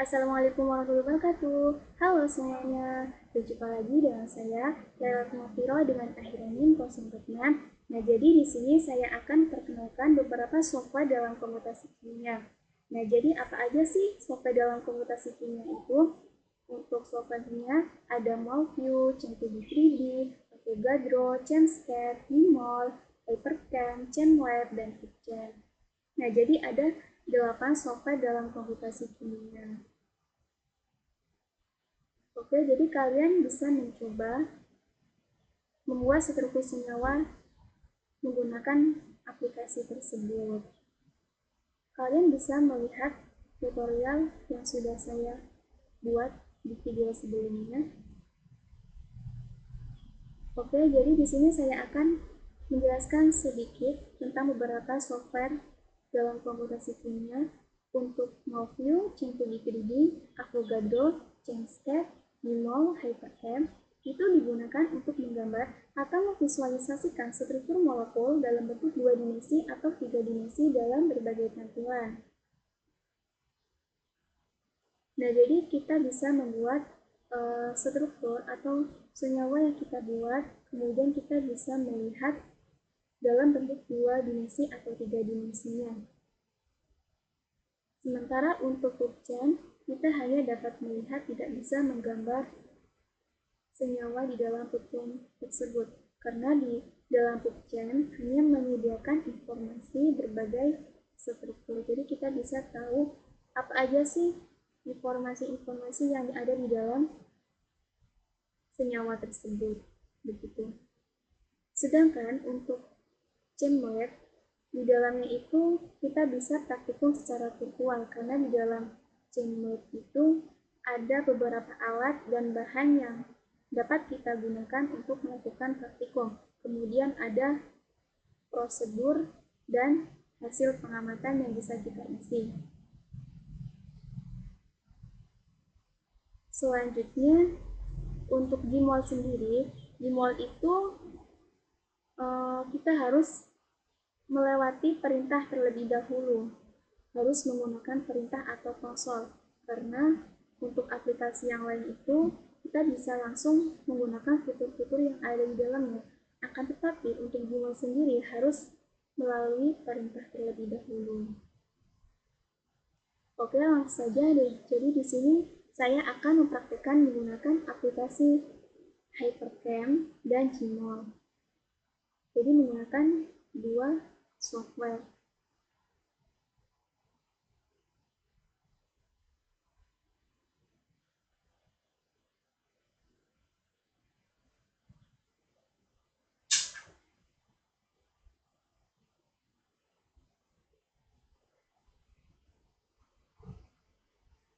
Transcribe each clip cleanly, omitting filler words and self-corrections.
Assalamualaikum warahmatullahi wabarakatuh. Halo semuanya, berjumpa lagi dengan saya, Laila Mafiro dengan akronim 046. Nah, jadi di sini saya akan perkenalkan beberapa software dalam komputasi kimia. Nah, jadi apa aja sih software dalam komputasi kimia itu? Untuk softwarenya ada MolView, Chem2D3D, Avogadro, ChemScape, Vmol, Hypercam, ChemWeb, dan Kitchen. Nah, jadi ada 8 software dalam komputasi kimia. Oke, jadi kalian bisa mencoba membuat struktur senyawa menggunakan aplikasi tersebut. Kalian bisa melihat tutorial yang sudah saya buat di video sebelumnya. Oke, jadi di sini saya akan menjelaskan sedikit tentang beberapa software dalam komputasi kimia untuk MolView, Chem2D3D, Avogadro, ChemScape, Vmol, Hypercam itu digunakan untuk menggambar atau memvisualisasikan struktur molekul dalam bentuk 2 dimensi atau 3 dimensi dalam berbagai tampilan. Nah, jadi kita bisa membuat struktur atau senyawa yang kita buat, kemudian kita bisa melihat dalam bentuk 2 dimensi atau 3 dimensinya. Sementara untuk PubChem, kita hanya dapat melihat, tidak bisa menggambar senyawa di dalam PubChem tersebut, karena di dalam PubChem hanya menyediakan informasi berbagai struktur. Jadi kita bisa tahu apa aja sih informasi-informasi yang ada di dalam senyawa tersebut, begitu. Sedangkan untuk ChemWeb, di dalamnya itu kita bisa praktikum secara virtual, karena di dalam ChemWeb itu ada beberapa alat dan bahan yang dapat kita gunakan untuk melakukan praktikum. Kemudian ada prosedur dan hasil pengamatan yang bisa kita isi. Selanjutnya, untuk Vmol sendiri, Vmol itu kita harus melewati perintah terlebih dahulu, harus menggunakan perintah atau konsol, karena untuk aplikasi yang lain itu kita bisa langsung menggunakan fitur-fitur yang ada di dalamnya. Akan tetapi untuk Vmol sendiri harus melalui perintah terlebih dahulu. Oke, langsung saja deh. Jadi di sini saya akan mempraktikkan menggunakan aplikasi Hypercam dan Vmol. Jadi menggunakan dua software.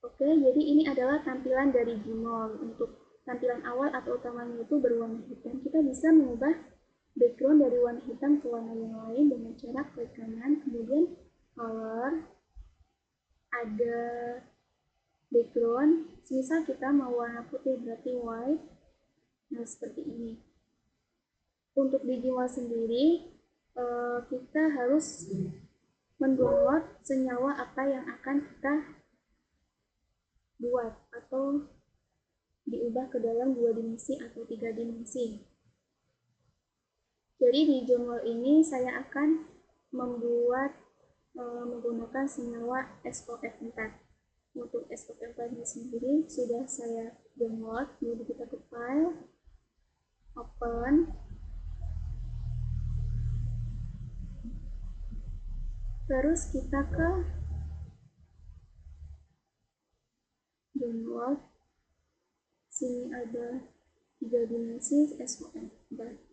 Oke, jadi ini adalah tampilan dari Vmol. Untuk tampilan awal atau utamanya itu berwarna hitam. Kita bisa mengubah background dari warna hitam ke warna yang lain dengan cara klik kanan, kemudian color, ada background, misal kita mau warna putih berarti white. Nah, seperti ini. Untuk di Vmol sendiri, kita harus mendownload senyawa apa yang akan kita buat atau diubah ke dalam 2 dimensi atau 3 dimensi. Jadi di Vmol ini saya akan membuat menggunakan senyawa SOF4. Untuk SOF4-nya sendiri sudah saya download. Jadi kita ke file, open, terus kita ke download. Sini ada 3 dimensi SOF4.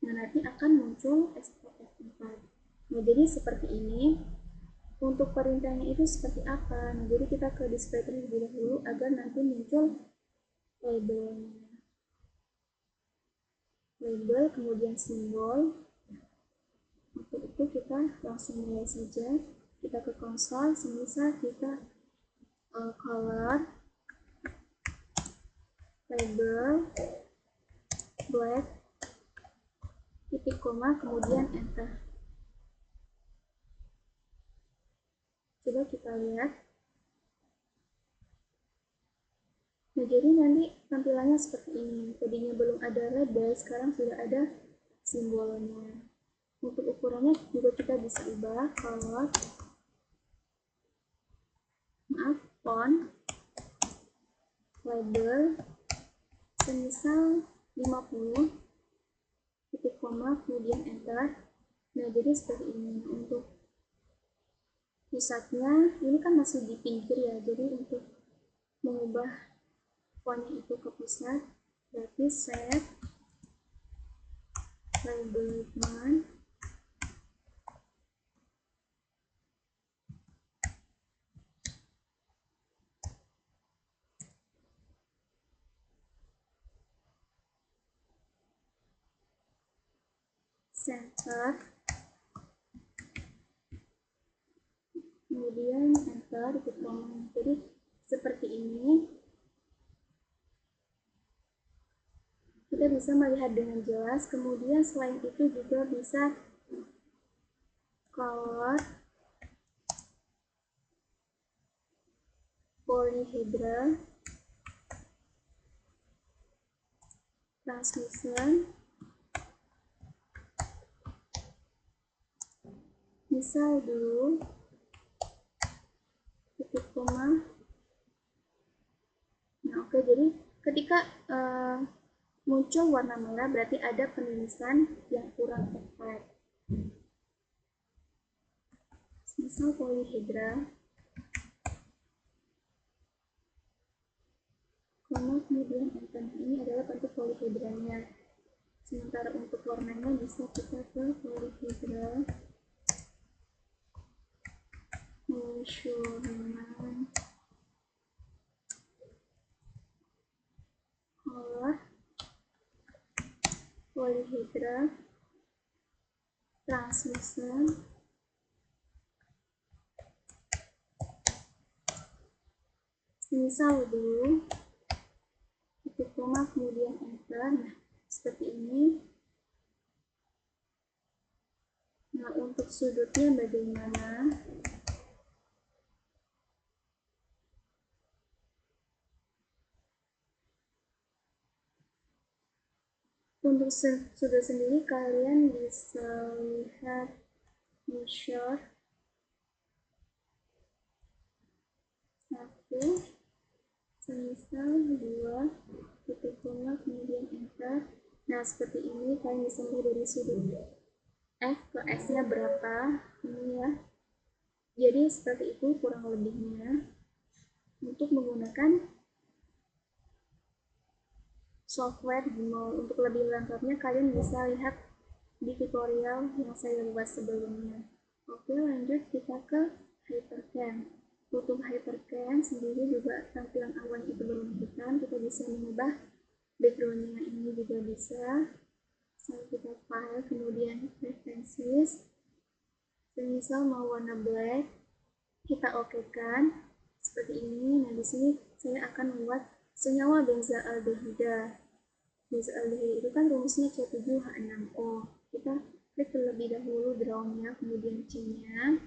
Nah, nanti akan muncul SOF4. Nah, jadi seperti ini. Untuk perintahnya itu seperti apa? Nah, jadi kita ke display terlebih dahulu agar nanti muncul labelnya. Label, kemudian simbol. Untuk itu kita langsung mulai saja. Kita ke konsol, semisal kita color, label, black, titik koma, kemudian enter. Coba kita lihat. Nah, jadi nanti tampilannya seperti ini. Tadinya belum ada label, sekarang sudah ada simbolnya. Untuk ukurannya juga kita bisa ubah kalau font, label, semisal 50, titik koma, kemudian enter. Nah, jadi seperti ini. Untuk pusatnya, ini kan masih di pinggir ya, jadi untuk mengubah fontnya itu ke pusat, berarti set label font, center, kemudian enter, titik koma. Jadi seperti ini kita bisa melihat dengan jelas. Kemudian selain itu juga bisa color, polyhedra, translucent. Misal dulu titik koma. Nah, oke, jadi ketika muncul warna merah berarti ada penulisan yang kurang tepat. Misal polyhedra, kemudian enter. Ini adalah bentuk polyhedranya. Sementara untuk warnanya bisa kita ke polyhedra, measurement, color, polyhedra, translucent, misal dulu titik koma kemudian enter. Nah, seperti ini. Nah, untuk sudutnya bagaimana? Untuk sudut sendiri kalian bisa lihat measure 1, semisal 2, titik koma kemudian enter. Nah, seperti ini kalian bisa lihat dari sudut F ke X nya berapa ini ya. Jadi seperti itu kurang lebihnya. Untuk menggunakan software Gmol, untuk lebih lengkapnya kalian bisa lihat di tutorial yang saya buat sebelumnya. Oke, lanjut kita ke Hypercam. Untuk Hypercam sendiri juga tampilan awalnya itu berwarna hitam, kita bisa mengubah backgroundnya ini juga bisa. Misalnya kita file, kemudian preferences, misal mau warna black, kita okekan seperti ini. Nah, di sini saya akan membuat senyawa benzaldehyda. Benzaldehyda itu kan rumusnya C7H6O. Kita klik terlebih dahulu drawnya, kemudian C-nya.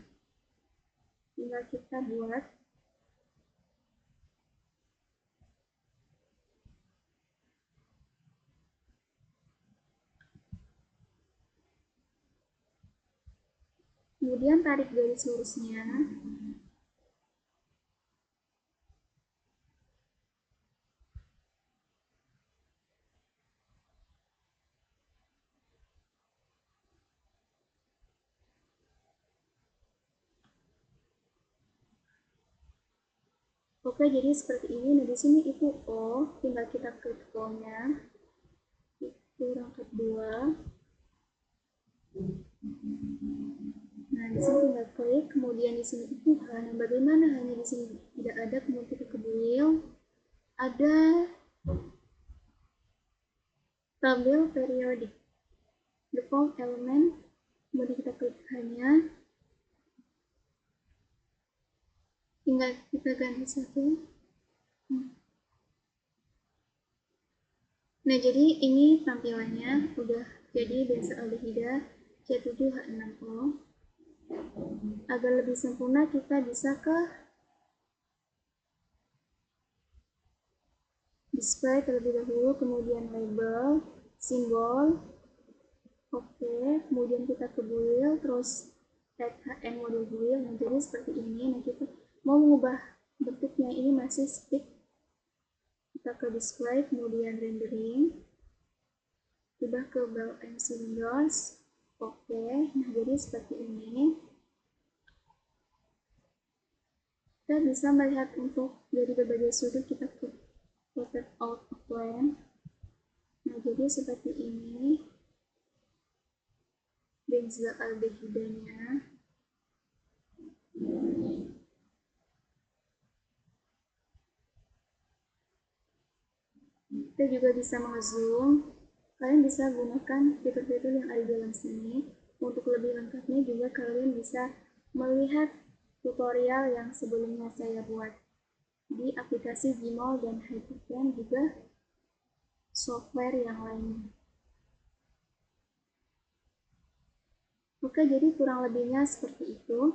Tinggal kita buat. Kemudian tarik garis lurusnya. Oke, jadi seperti ini. Nah, di sini itu O, tinggal kita klik O-nya. Itu rangkap 2. Nah, di sini tinggal klik, kemudian di sini itu H. Nah, bagaimana hanya di sini tidak ada, kemudian kita ke beliau. Ada tabel periodik. Default element, kemudian kita klik hanya. Tinggal kita ganti satu. Nah, jadi ini tampilannya udah jadi benzaldehyda C7H6O. Agar lebih sempurna kita bisa ke display terlebih dahulu, kemudian label, simbol. Oke, kemudian kita ke build, terus add HN model build. Nah, jadi seperti ini. Nah, kita mau mengubah bentuknya, ini masih stick. Kita ke display, kemudian rendering, ubah ke build MC Windows. Oke, nah jadi seperti ini. Kita bisa melihat untuk dari berbagai sudut. Kita ke rotate out of plane. Nah, jadi seperti ini benzaldehydannya. Kita juga bisa meng-zoom. Kalian bisa gunakan fitur-fitur yang ada di dalam sini. Untuk lebih lengkapnya juga kalian bisa melihat tutorial yang sebelumnya saya buat di aplikasi Gmall dan Hyperframe, juga software yang lainnya. Oke, jadi kurang lebihnya seperti itu.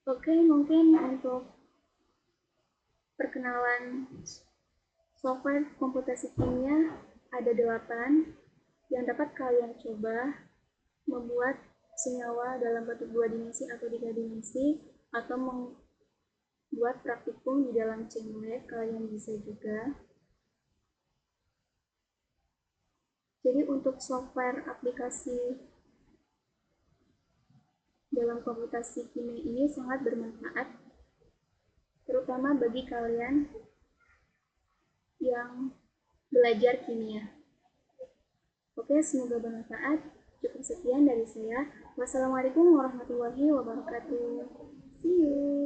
Oke, mungkin untuk perkenalan software komputasi kimia ada 8 yang dapat kalian coba membuat senyawa dalam bentuk 2 dimensi atau 3 dimensi, atau membuat praktikum di dalam Cemlab. Kalian bisa juga. Jadi untuk software aplikasi dalam komputasi kimia ini sangat bermanfaat, terutama bagi kalian yang belajar kimia. Oke, semoga bermanfaat. Cukup sekian dari saya. Wassalamualaikum warahmatullahi wabarakatuh. See you.